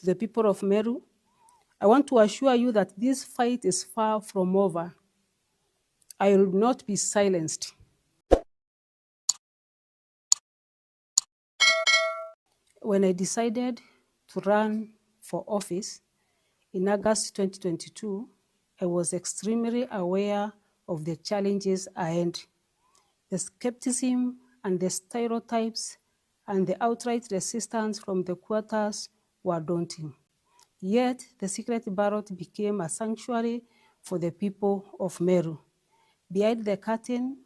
to the people of Meru, I want to assure you that this fight is far from over. I will not be silenced. When I decided to run for office in August 2022, I was extremely aware of the challenges ahead. The skepticism and the stereotypes and the outright resistance from the quarters were daunting. Yet, the secret ballot became a sanctuary for the people of Meru. Behind the curtain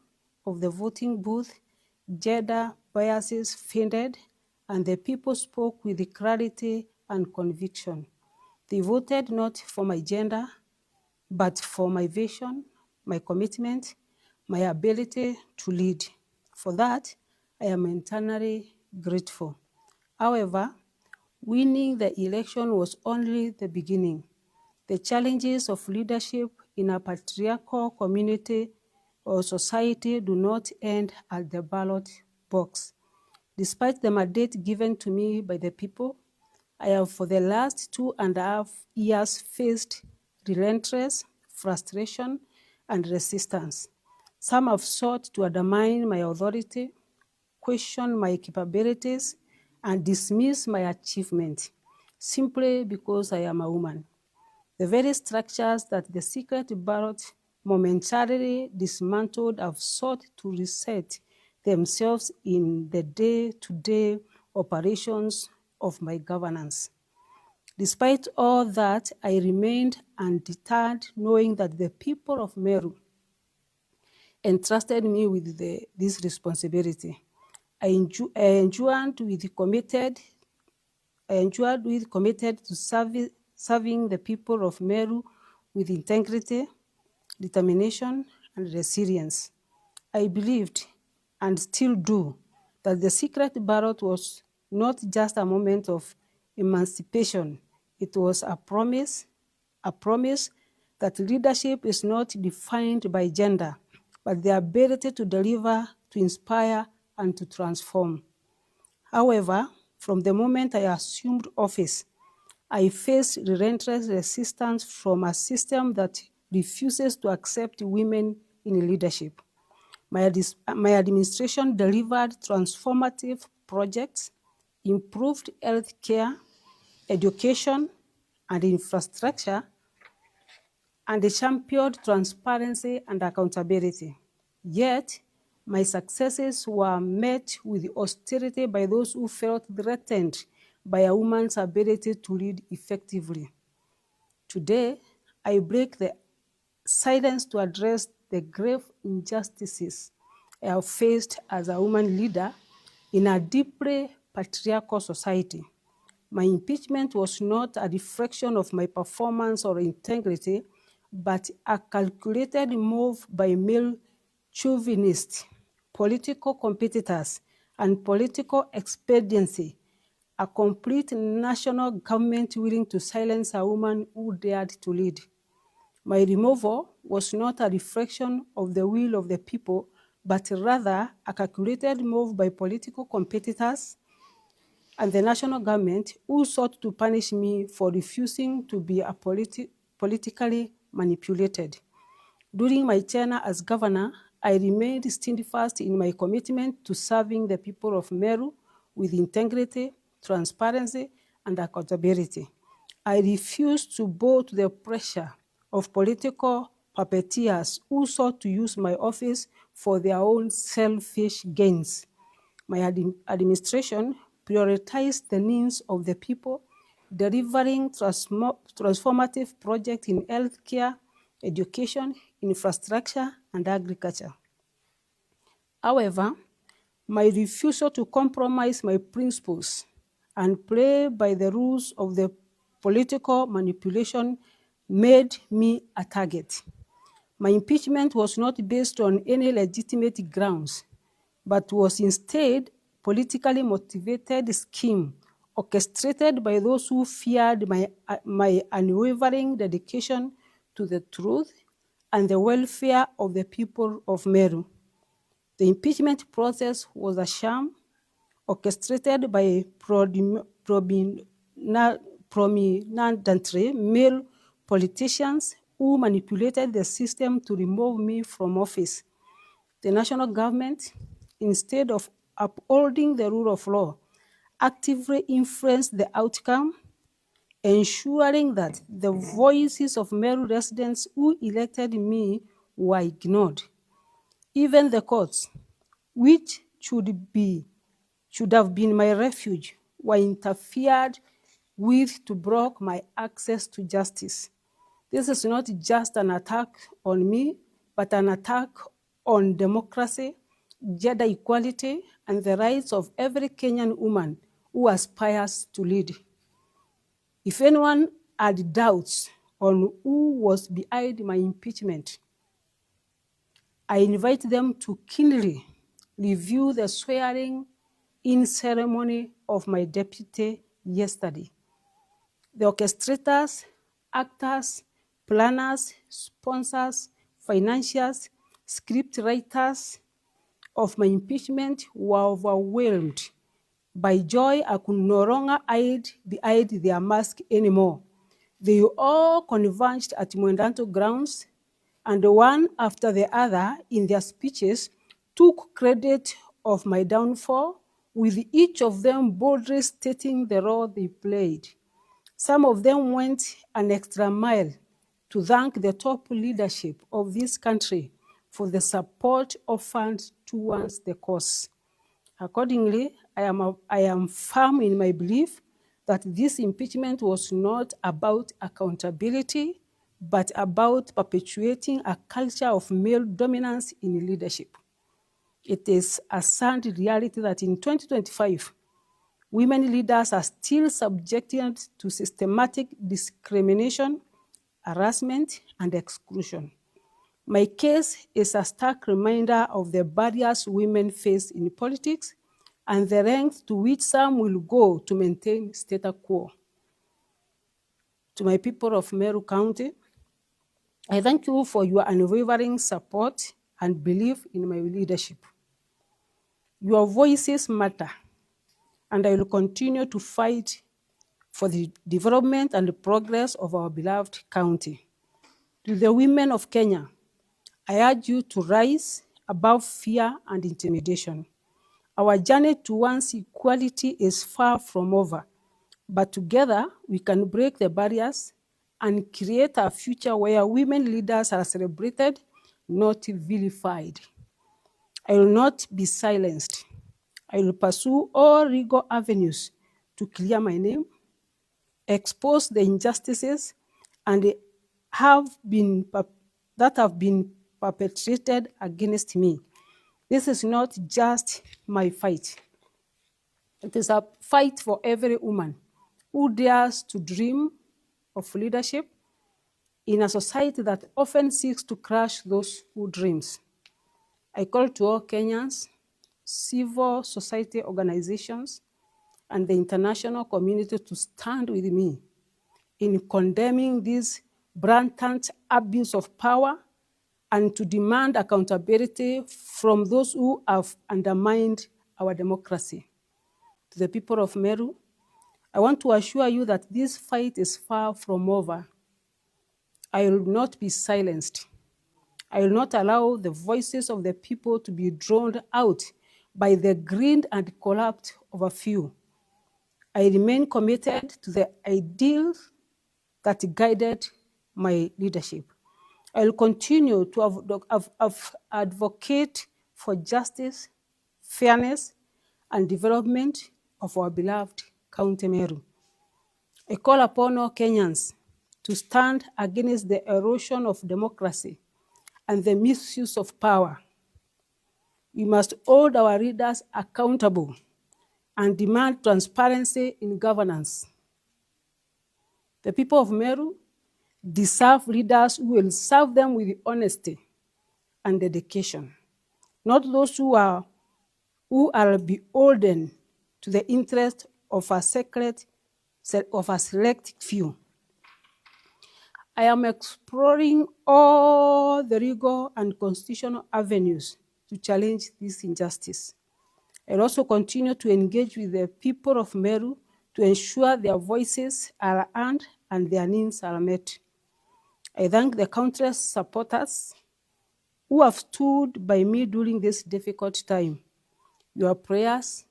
of the voting booth, gender biases faded, and the people spoke with clarity and conviction. They voted not for my gender, but for my vision, my commitment, my ability to lead. For that, I am eternally grateful. However, winning the election was only the beginning. The challenges of leadership in a patriarchal community or society do not end at the ballot box. Despite the mandate given to me by the people, I have for the last 2.5 years faced relentless frustration and resistance. Some have sought to undermine my authority, question my capabilities, and dismiss my achievement simply because I am a woman. The very structures that the secret ballot momentarily dismantled have sought to reset themselves in the day-to-day operations of my governance. Despite all that, I remained undeterred, knowing that the people of Meru entrusted me with this responsibility. I endured with committed to serving the people of Meru with integrity, determination, and resilience. I believed, and still do, that the secret ballot was not just a moment of emancipation. It was a promise that leadership is not defined by gender, but the ability to deliver, to inspire, and to transform. However, from the moment I assumed office, I faced relentless resistance from a system that refuses to accept women in leadership. My administration delivered transformative projects, improved health care, education, and infrastructure, and championed transparency and accountability. Yet, my successes were met with hostility by those who felt threatened by a woman's ability to lead effectively. Today, I break the silence to address the grave injustices I have faced as a woman leader in a deeply patriarchal society. My impeachment was not a reflection of my performance or integrity, but a calculated move by male chauvinists, political competitors, and political expediency, a complete national government willing to silence a woman who dared to lead. My removal was not a reflection of the will of the people, but rather a calculated move by political competitors and the national government who sought to punish me for refusing to be politically manipulated. During my tenure as governor, I remained steadfast in my commitment to serving the people of Meru with integrity, transparency, and accountability. I refused to bow to the pressure of political puppeteers who sought to use my office for their own selfish gains. My administration prioritized the needs of the people, delivering transformative projects in healthcare, education, infrastructure, and agriculture. However, my refusal to compromise my principles and play by the rules of the political manipulation made me a target. My impeachment was not based on any legitimate grounds, but was instead politically motivated scheme orchestrated by those who feared my unwavering dedication to the truth and the welfare of the people of Meru. The impeachment process was a sham orchestrated by prominently male politicians who manipulated the system to remove me from office. The national government, instead of upholding the rule of law, actively influenced the outcome, ensuring that the voices of Meru residents who elected me were ignored. Even the courts, which should have been my refuge, were interfered with to block my access to justice. This is not just an attack on me, but an attack on democracy, gender equality, and the rights of every Kenyan woman who aspires to lead. If anyone had doubts on who was behind my impeachment, I invite them to keenly review the swearing-in ceremony of my deputy yesterday. The orchestrators, actors, planners, sponsors, financiers, script writers of my impeachment were overwhelmed by joy. I could no longer hide behind their mask anymore. They all converged at Mwendanto grounds, and one after the other in their speeches took credit of my downfall, with each of them boldly stating the role they played. Some of them went an extra mile to thank the top leadership of this country for the support offered towards the cause. Accordingly, I am firm in my belief that this impeachment was not about accountability, but about perpetuating a culture of male dominance in leadership. It is a sad reality that in 2025, women leaders are still subjected to systematic discrimination, harassment, and exclusion. My case is a stark reminder of the barriers women face in politics and the length to which some will go to maintain status quo. To my people of Meru County, I thank you for your unwavering support and belief in my leadership. Your voices matter, and I will continue to fight for the development and the progress of our beloved county. To the women of Kenya, I urge you to rise above fear and intimidation. Our journey towards equality is far from over, but together we can break the barriers and create a future where women leaders are celebrated, not vilified. I will not be silenced. I will pursue all legal avenues to clear my name, expose the injustices that have been perpetrated against me. This is not just my fight. It is a fight for every woman who dares to dream of leadership in a society that often seeks to crush those who dreams. I call to all Kenyans, civil society organizations, and the international community to stand with me in condemning this blatant abuse of power and to demand accountability from those who have undermined our democracy. To the people of Meru, I want to assure you that this fight is far from over. I will not be silenced. I will not allow the voices of the people to be drowned out by the greed and collapse of a few. I remain committed to the ideals that guided my leadership. I will continue to advocate for justice, fairness, and development of our beloved County Meru. I call upon all Kenyans to stand against the erosion of democracy and the misuse of power. We must hold our leaders accountable and demand transparency in governance. The people of Meru deserve leaders who will serve them with honesty and dedication, not those who are beholden to the interest of a select few. I am exploring all the legal and constitutional avenues to challenge this injustice. I'll also continue to engage with the people of Meru to ensure their voices are heard and their needs are met. I thank the countless supporters who have stood by me during this difficult time. Your prayers,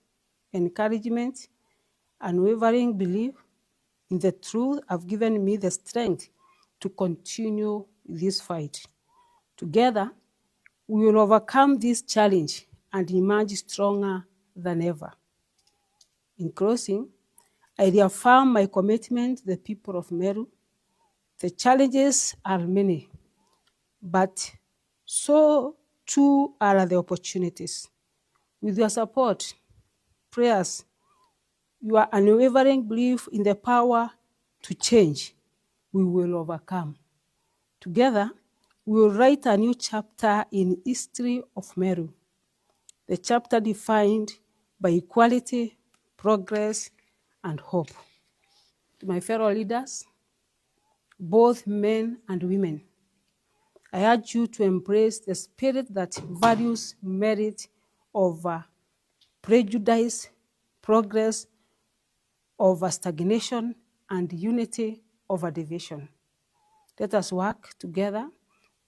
encouragement, unwavering belief in the truth have given me the strength to continue this fight. Together, we will overcome this challenge and emerge stronger than ever. In closing, I reaffirm my commitment to the people of Meru. The challenges are many, but so too are the opportunities. With your support, prayers, your unwavering belief in the power to change, we will overcome. Together, we will write a new chapter in history of Meru, the chapter defined by equality, progress, and hope. To my fellow leaders, both men and women, I urge you to embrace the spirit that values merit over prejudice, progress over stagnation, and unity over division. Let us work together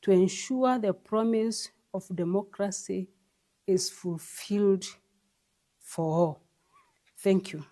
to ensure the promise of democracy is fulfilled for all. Thank you.